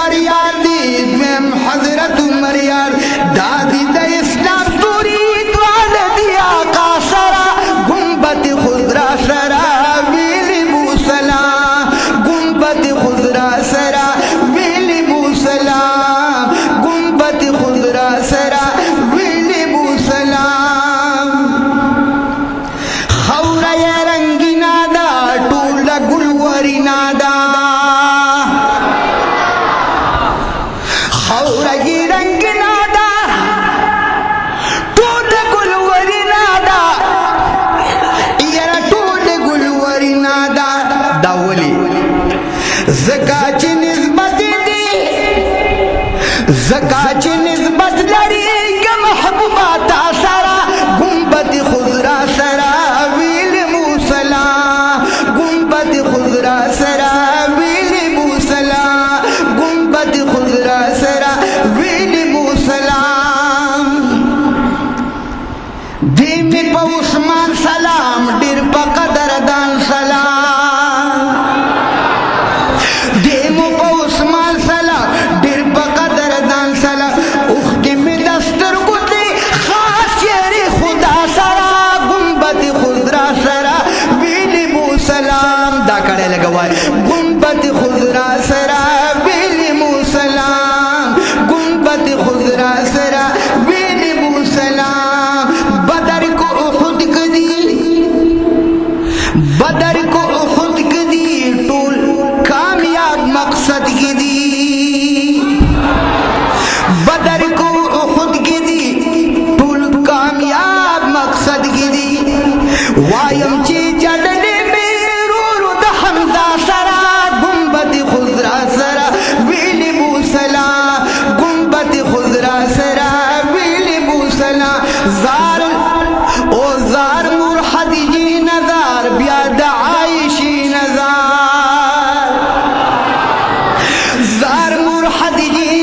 بریار دی دویم حضرت عمر یار دادی د اسلام توری دوال دی آقا سرا گنبت خضرا سرا ویلی موسلام گنبت خضرا سرا ویلی موسلام گنبت خضرا سرا ویلی موسلام خورا یا رنگی نادا ٹولا گلوری نادا خورا کی رنگ نادا ٹولا گلوری نادا یرا ٹولا گلوری نادا داولی زکاچ نسبت دی زکاچ نسبت لری گم محبوباتا سرا گنبت خضرا سرا ویل موسلا گنبت خضرا سرا ویل موسلا گنبت خضرا سرا ویل موسلا دیم پا عثمان سلام ډیر پا قدر دان سلام دیم پا عثمان سلام ډیر پا قدر دان سلام اختی می دستر گتی خاص یری خدا سرا گنبت خضرا سرا ویلی موسلام دا کڑے لگوائی گنبت خضرا سرا ویلی موسلام گنبت خضرا سرا ویلی موسلام بدر کو احد کدی بدر کو احد کدی ٹول کامیاب مقصد کدی بدر کو احد کدی ٹول کامیاب مقصد کدی وایم چی جڑنے میں رورو دا حمزہ سرا گنبت خضرا سرا ویلی موسلا گنبت خضرا سرا ویلی موسلا زار او زار مرحد جی نظار بیاد عائشی نظار زار مرحد جی